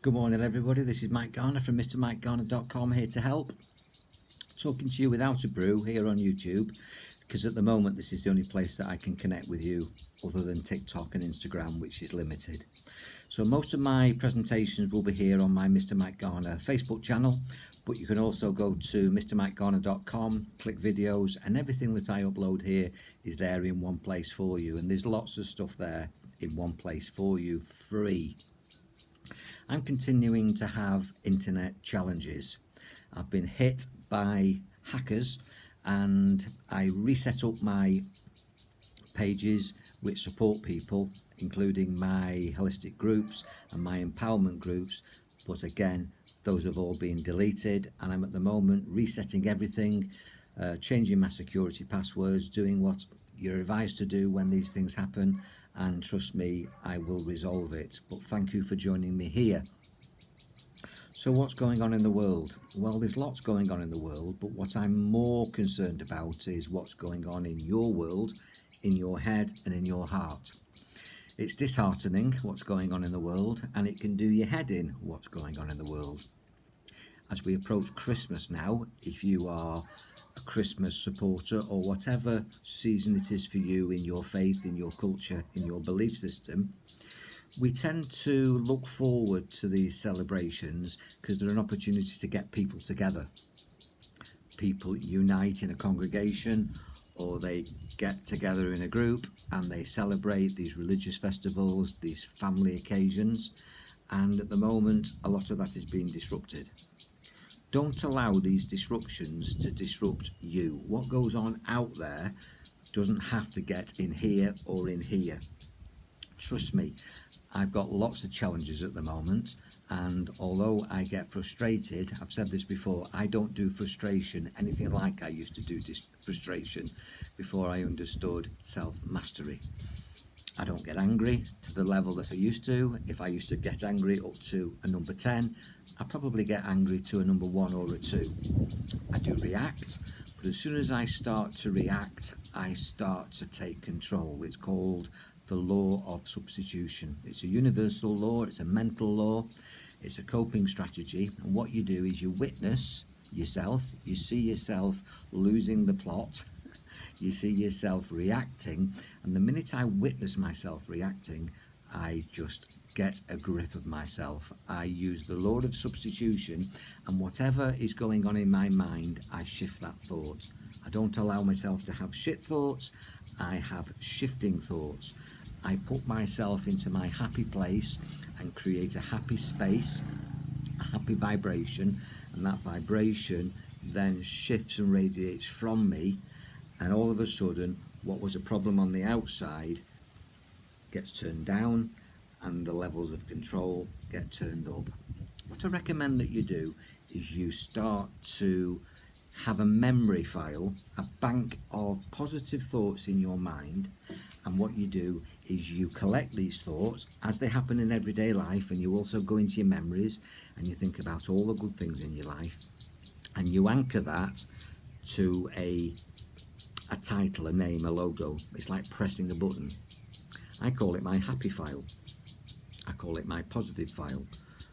Good morning, everybody. This is Mike Garner from MrMikeGarner.com, here to help. Talking to you without a brew here on YouTube, because at the moment this is the only place that I can connect with you other than TikTok and Instagram, which is limited. So most of my presentations will be here on my Mr. Mike Garner Facebook channel, but you can also go to MrMikeGarner.com, click videos, and everything that I upload here is there in one place for you. And there's lots of stuff there in one place for you, free. I'm continuing to have internet challenges. I've been hit by hackers and I reset up my pages which support people, including my holistic groups and my empowerment groups, but again those have all been deleted, and I'm at the moment resetting everything, changing my security passwords, doing what you're advised to do when these things happen, and trust me, I will resolve it. But thank you for joining me here. So what's going on in the world? Well, there's lots going on in the world, but what I'm more concerned about is what's going on in your world, in your head and in your heart. It's disheartening what's going on in the world, and it can do your head in what's going on in the world. As we approach Christmas now, if you are a Christmas supporter or whatever season it is for you in your faith, in your culture, in your belief system, we tend to look forward to these celebrations because they're an opportunity to get people together. People unite in a congregation, or they get together in a group and they celebrate these religious festivals, these family occasions, and at the moment a lot of that is being disrupted. Don't allow these disruptions to disrupt you. What goes on out there doesn't have to get in here or in here. Trust me, I've got lots of challenges at the moment, and although I get frustrated, I've said this before, I don't do frustration anything like I used to do frustration before I understood self-mastery. I don't get angry to the level that I used to. If I used to get angry up to a number 10, I probably get angry to a number 1 or a 2. I do react, but as soon as I start to react, I start to take control. It's called the Law of Substitution. It's a universal law, it's a mental law, it's a coping strategy, and what you do is you witness yourself, you see yourself losing the plot, you see yourself reacting, and the minute I witness myself reacting, I just get a grip of myself. I use the law of substitution, and whatever is going on in my mind, I shift that thought. I don't allow myself to have shit thoughts, I have shifting thoughts. I put myself into my happy place and create a happy space, a happy vibration, and that vibration then shifts and radiates from me, and all of a sudden what was a problem on the outside gets turned down and the levels of control get turned up. What I recommend that you do is you start to have a memory file, a bank of positive thoughts in your mind, and what you do is you collect these thoughts as they happen in everyday life, and you also go into your memories and you think about all the good things in your life, and you anchor that to a title, a name, a logo. It's like pressing a button. I call it my happy file. I call it my positive file.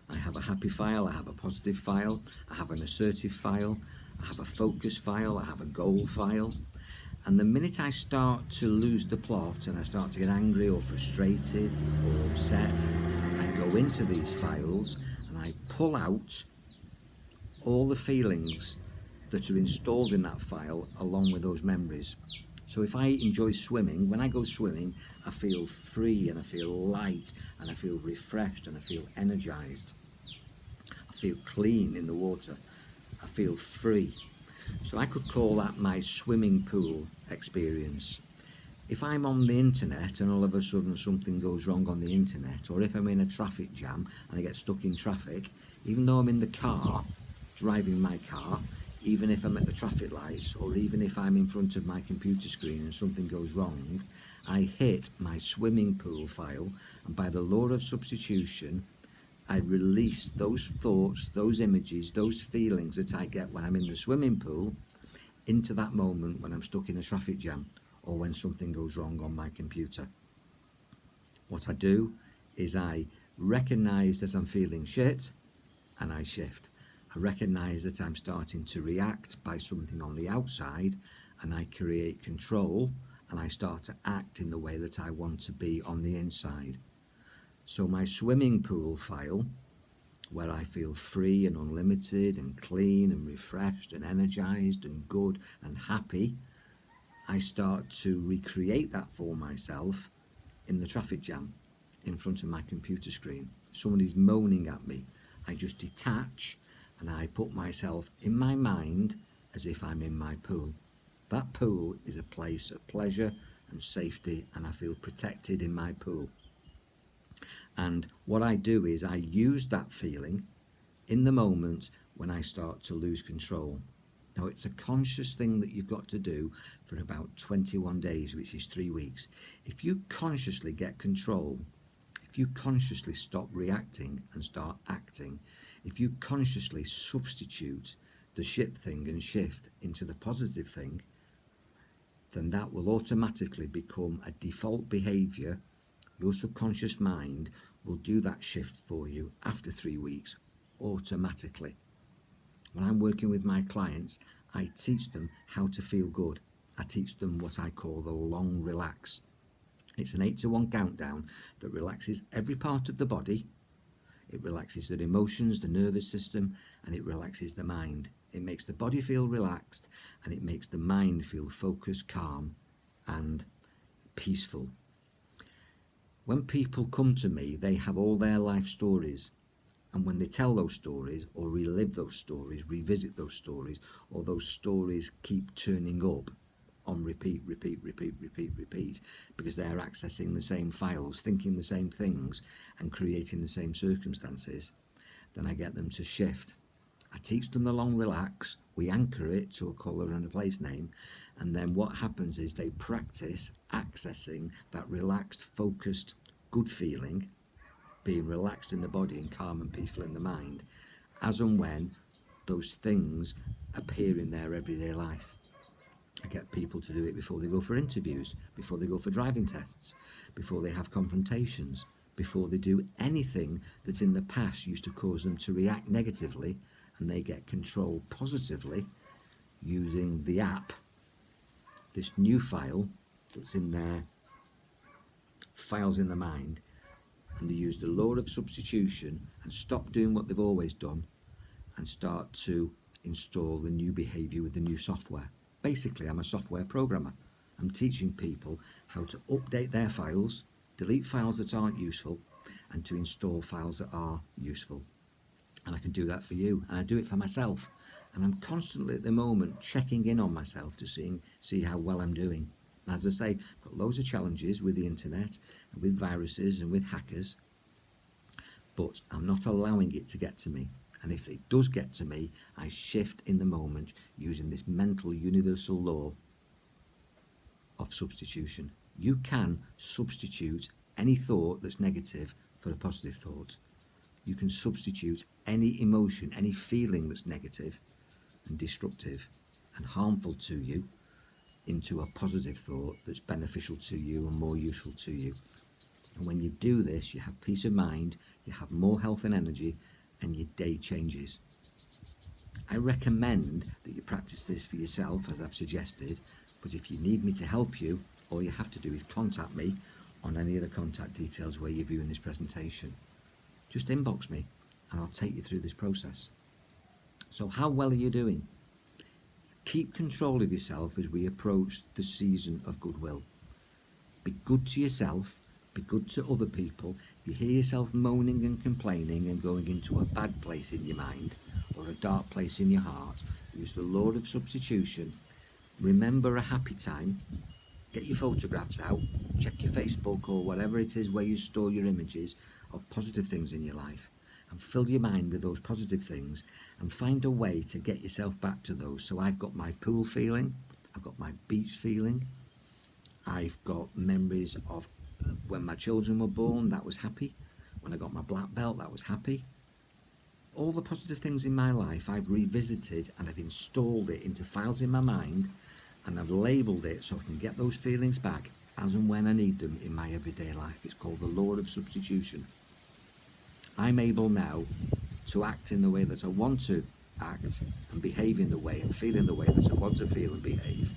I have a happy file, I have a positive file, I have an assertive file, I have a focus file, I have a goal file. And the minute I start to lose the plot and I start to get angry or frustrated or upset, I go into these files and I pull out all the feelings that are installed in that file along with those memories. So if I enjoy swimming, when I go swimming, I feel free and I feel light and I feel refreshed and I feel energized. I feel clean in the water. I feel free. So I could call that my swimming pool experience. If I'm on the internet and all of a sudden something goes wrong on the internet, or if I'm in a traffic jam and I get stuck in traffic, even though I'm in the car, driving my car, even if I'm at the traffic lights, or even if I'm in front of my computer screen and something goes wrong, I hit my swimming pool file, and by the law of substitution, I release those thoughts, those images, those feelings that I get when I'm in the swimming pool into that moment when I'm stuck in a traffic jam or when something goes wrong on my computer. What I do is I recognise that I'm feeling shit, and I shift. I recognise that I'm starting to react by something on the outside, and I create control, and I start to act in the way that I want to be on the inside. So my swimming pool file, where I feel free and unlimited and clean and refreshed and energized and good and happy, I start to recreate that for myself in the traffic jam in front of my computer screen. Somebody's moaning at me. I just detach and I put myself in my mind as if I'm in my pool. That pool is a place of pleasure and safety, and I feel protected in my pool. And what I do is I use that feeling in the moment when I start to lose control. Now, it's a conscious thing that you've got to do for about 21 days, which is 3 weeks. If you consciously get control, if you consciously stop reacting and start acting, if you consciously substitute the shit thing and shift into the positive thing, then that will automatically become a default behaviour. Your subconscious mind will do that shift for you after 3 weeks automatically. When I'm working with my clients, I teach them how to feel good. I teach them what I call the long relax. It's an 8 to 1 countdown that relaxes every part of the body. It relaxes the emotions, the nervous system, and it relaxes the mind. It makes the body feel relaxed, and it makes the mind feel focused, calm, and peaceful. When people come to me, they have all their life stories. And when they tell those stories or relive those stories, revisit those stories, or those stories keep turning up on repeat, because they're accessing the same files, thinking the same things, and creating the same circumstances, then I get them to shift. I teach them the long relax, we anchor it to a colour and a place name, and then what happens is they practice accessing that relaxed, focused, good feeling, being relaxed in the body and calm and peaceful in the mind, as and when those things appear in their everyday life. I get people to do it before they go for interviews, before they go for driving tests, before they have confrontations, before they do anything that in the past used to cause them to react negatively, and they get control positively using the app, this new file that's in their files in the mind, and they use the law of substitution and stop doing what they've always done and start to install the new behaviour with the new software. Basically, I'm a software programmer. I'm teaching people how to update their files, delete files that aren't useful, and to install files that are useful. And I can do that for you, and I do it for myself. And I'm constantly at the moment checking in on myself to see how well I'm doing. As I say, I've got loads of challenges with the internet and with viruses and with hackers, but I'm not allowing it to get to me. And if it does get to me, I shift in the moment using this mental universal law of substitution. You can substitute any thought that's negative for a positive thought. You can substitute any emotion, any feeling that's negative and destructive and harmful to you into a positive thought that's beneficial to you and more useful to you. And when you do this, you have peace of mind, you have more health and energy, and your day changes. I recommend that you practice this for yourself, as I've suggested, but if you need me to help you, all you have to do is contact me on any of the contact details where you're viewing this presentation. Just inbox me and I'll take you through this process. So how well are you doing? Keep control of yourself as we approach the season of goodwill. Be good to yourself, be good to other people. If you hear yourself moaning and complaining and going into a bad place in your mind or a dark place in your heart, use the law of substitution. Remember a happy time. Get your photographs out, check your Facebook or whatever it is where you store your images of positive things in your life, and fill your mind with those positive things and find a way to get yourself back to those. So I've got my pool feeling, I've got my beach feeling, I've got memories of when my children were born, that was happy. When I got my black belt, that was happy. All the positive things in my life I've revisited and I've installed it into files in my mind, and I've labelled it so I can get those feelings back as and when I need them in my everyday life. It's called the law of substitution. I'm able now to act in the way that I want to act and behave in the way and feel in the way that I want to feel and behave,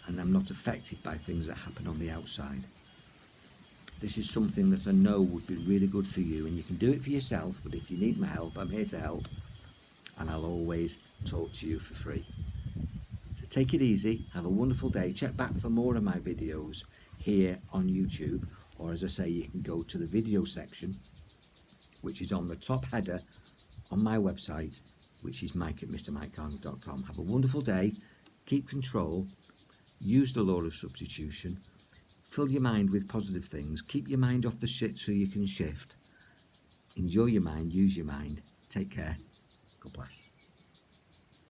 and I'm not affected by things that happen on the outside. This is something that I know would be really good for you, and you can do it for yourself, but if you need my help, I'm here to help, and I'll always talk to you for free. So take it easy, have a wonderful day. Check back for more of my videos here on YouTube, or as I say, you can go to the video section, which is on the top header on my website, which is mike@mrmikegarner.com. Have a wonderful day, keep control, use the law of substitution, fill your mind with positive things, keep your mind off the shit so you can shift. Enjoy your mind, use your mind, take care, God bless.